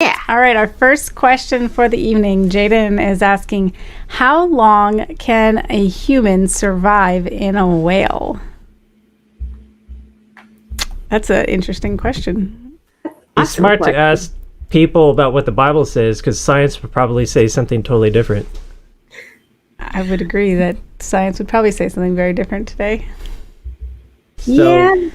Yeah. All right, our first question for the evening. Jaden is asking, how long can a human survive in a whale? That's an interesting question. It's smart to ask people about what the Bible says, because science would probably say something totally different. I would agree that science would probably say something very different today. Yeah.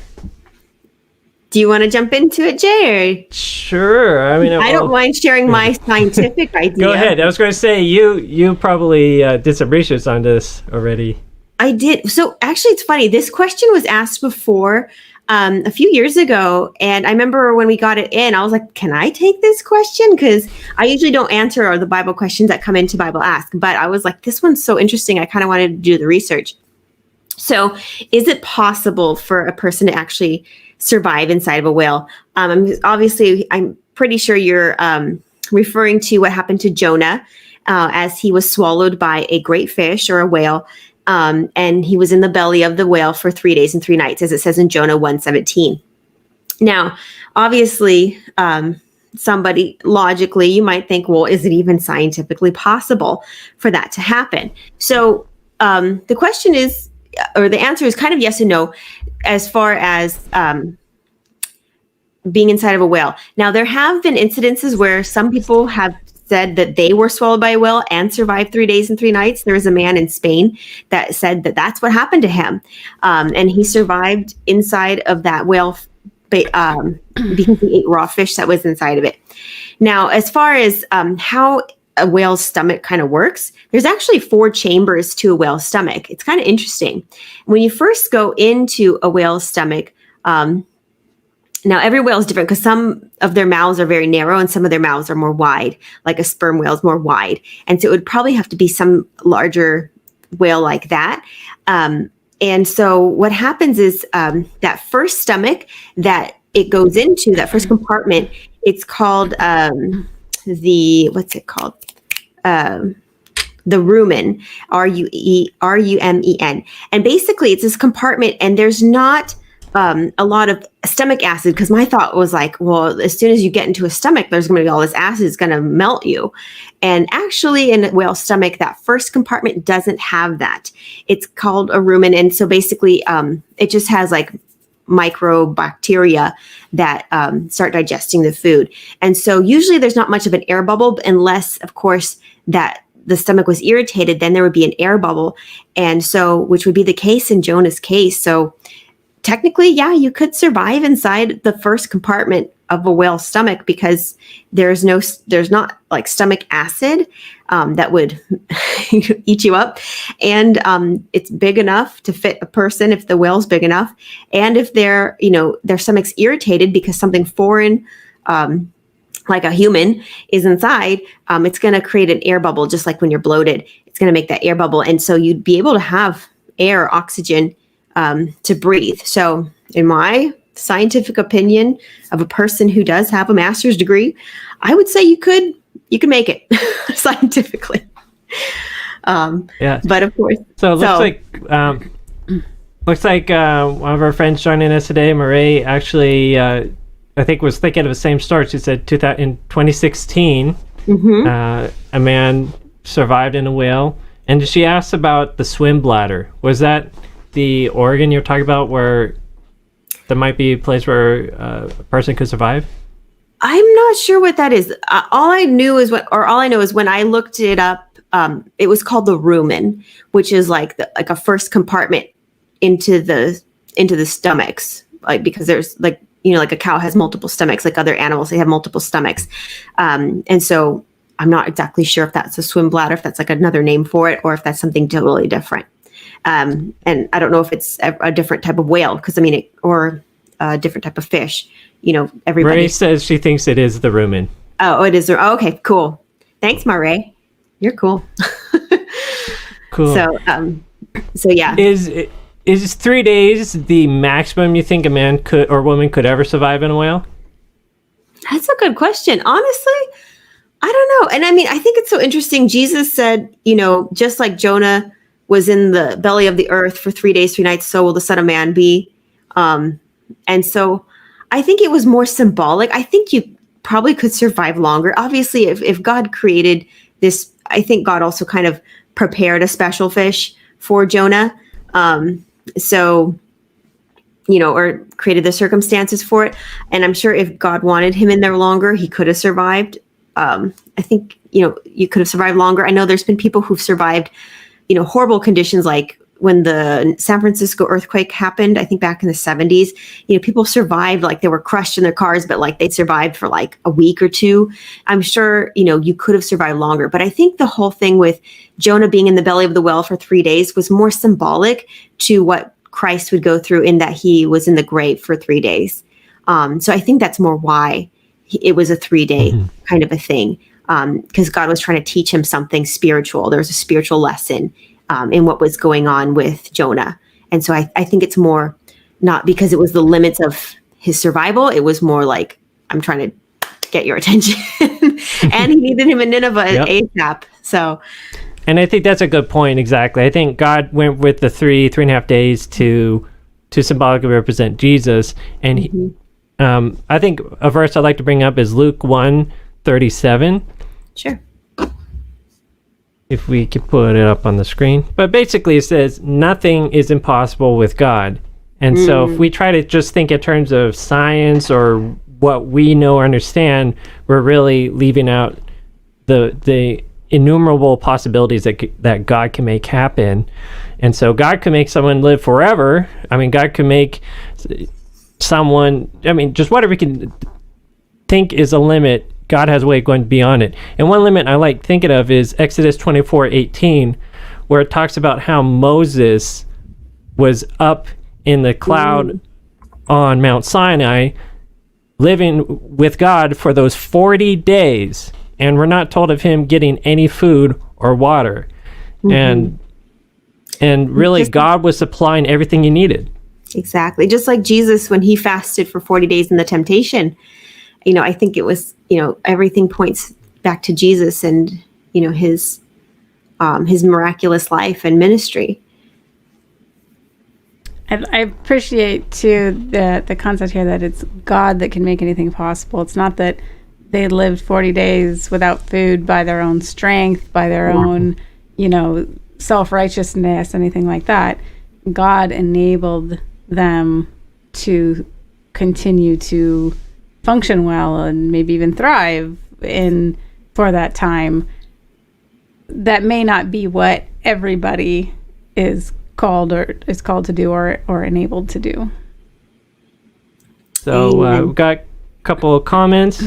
Do you want to jump into it, Jay? Sure. I mean, I don't mind sharing my scientific idea. Go ahead. I was going to say, you probably did some research on this already. I did. So actually, it's funny. This question was asked before a few years ago. And I remember when we got it in, I was like, can I take this question? Because I usually don't answer the Bible questions that come into Bible Ask. But I was like, this one's so interesting. I kind of wanted to do the research. So is it possible for a person to actually survive inside of a whale? Obviously, I'm pretty sure you're referring to what happened to Jonah as he was swallowed by a great fish or a whale. And he was in the belly of the whale for 3 days and 3 nights, as it says in Jonah 1:17. Now, obviously, somebody logically, you might think, well, is it even scientifically possible for that to happen? So the question is, or the answer is kind of yes and no, as far as being inside of a whale. Now, there have been incidences where some people have said that they were swallowed by a whale and survived 3 days and 3 nights. There was a man in Spain that said that that's what happened to him. And he survived inside of that whale because he ate raw fish that was inside of it. Now, as far as how a whale's stomach kind of works, there's actually 4 chambers to a whale's stomach. It's kind of interesting. When you first go into a whale's stomach, now every whale is different because some of their mouths are very narrow and some of their mouths are more wide, like a sperm whale is more wide. And so it would probably have to be some larger whale like that. And so what happens is that first stomach that it goes into, that first compartment, it's called what's it called? The rumen, rumen. And basically it's this compartment and there's not a lot of stomach acid, because my thought was like, well, as soon as you get into a stomach, there's going to be all this acid is going to melt you. And actually in a whale's stomach, that first compartment doesn't have that. It's called a rumen. And so basically it just has like microbacteria that start digesting the food. And so usually there's not much of an air bubble unless, of course, that the stomach was irritated, then there would be an air bubble. And so, which would be the case in Jonah's case. So technically, yeah, you could survive inside the first compartment of a whale's stomach because there's not like stomach acid that would eat you up. And it's big enough to fit a person if the whale's big enough. And if their stomach's irritated because something foreign, like a human is inside, it's going to create an air bubble, just like when you're bloated, it's going to make that air bubble. And so you'd be able to have air, oxygen, to breathe. So in my scientific opinion of a person who does have a master's degree, I would say you could make it scientifically. Yeah. But of course. So it looks like one of our friends joining us today, Marae, actually, I think was thinking of the same story. She said in 2016, a man survived in a whale. And she asked about the swim bladder. Was that the organ you're talking about where there might be a place where a person could survive? I'm not sure what that is. All I know is when I looked it up, it was called the rumen, which is like a first compartment into the stomachs, like because there's like a cow has multiple stomachs, like other animals, they have multiple stomachs, and so I'm not exactly sure if that's a swim bladder, if that's like another name for it, or if that's something totally different. And I don't know if it's a different type of whale, because or a different type of fish. Everybody. Ray says she thinks it is the rumen. Oh, it is. Oh, okay, cool. Thanks, Marae. You're cool. Cool. So yeah. Is 3 days the maximum you think a man could or woman could ever survive in a whale? That's a good question. Honestly, I don't know. And I think it's so interesting. Jesus said, just like Jonah was in the belly of the earth for 3 days, 3 nights, so will the Son of Man be. And so I think it was more symbolic. I think probably could survive longer. Obviously, if God created this, I think God also kind of prepared a special fish for Jonah. So, or created the circumstances for it. And I'm sure if God wanted him in there longer, he could have survived. I think, you could have survived longer. I know there's been people who've survived, horrible conditions, like when the San Francisco earthquake happened, I think back in the 70s, people survived, like they were crushed in their cars, but like they survived for like a week or two. I'm sure, you could have survived longer. But I think the whole thing with Jonah being in the belly of the whale for 3 days was more symbolic to what Christ would go through, in that he was in the grave for 3 days. So I think that's more why it was a 3-day kind of a thing, because God was trying to teach him something spiritual. There was a spiritual lesson in what was going on with Jonah. And so I think it's more not because it was the limits of his survival. It was more like, I'm trying to get your attention. And he needed him in Nineveh ASAP. So, and I think that's a good point. Exactly. I think God went with the 3.5 days to symbolically represent Jesus. And I think a verse I'd like to bring up is Luke 1:37. Sure. If we could put it up on the screen. But basically it says, nothing is impossible with God. And so if we try to just think in terms of science or what we know or understand, we're really leaving out the innumerable possibilities that God can make happen. And so God can make someone live forever. I mean, God can make someone, just whatever we can think is a limit, God has a way of going beyond it. And one limit I like thinking of is Exodus 24:18, where it talks about how Moses was up in the cloud on Mount Sinai, living with God for those 40 days. And we're not told of him getting any food or water. And really, God was supplying everything he needed. Exactly. Just like Jesus, when he fasted for 40 days in the temptation, I think it was, everything points back to Jesus and, his miraculous life and ministry. I appreciate too the concept here that it's God that can make anything possible. It's not that they lived 40 days without food by their own strength, by their own, self-righteousness, anything like that. God enabled them to continue to function well and maybe even thrive for that time. That may not be what everybody is called to do or enabled to do. So we've got a couple of comments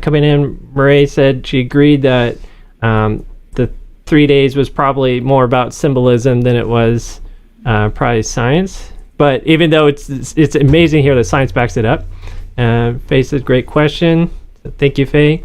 coming in. Murray said she agreed that the 3 days was probably more about symbolism than it was probably science. But even though it's amazing here that science backs it up. Faye says, great question. Thank you, Faye.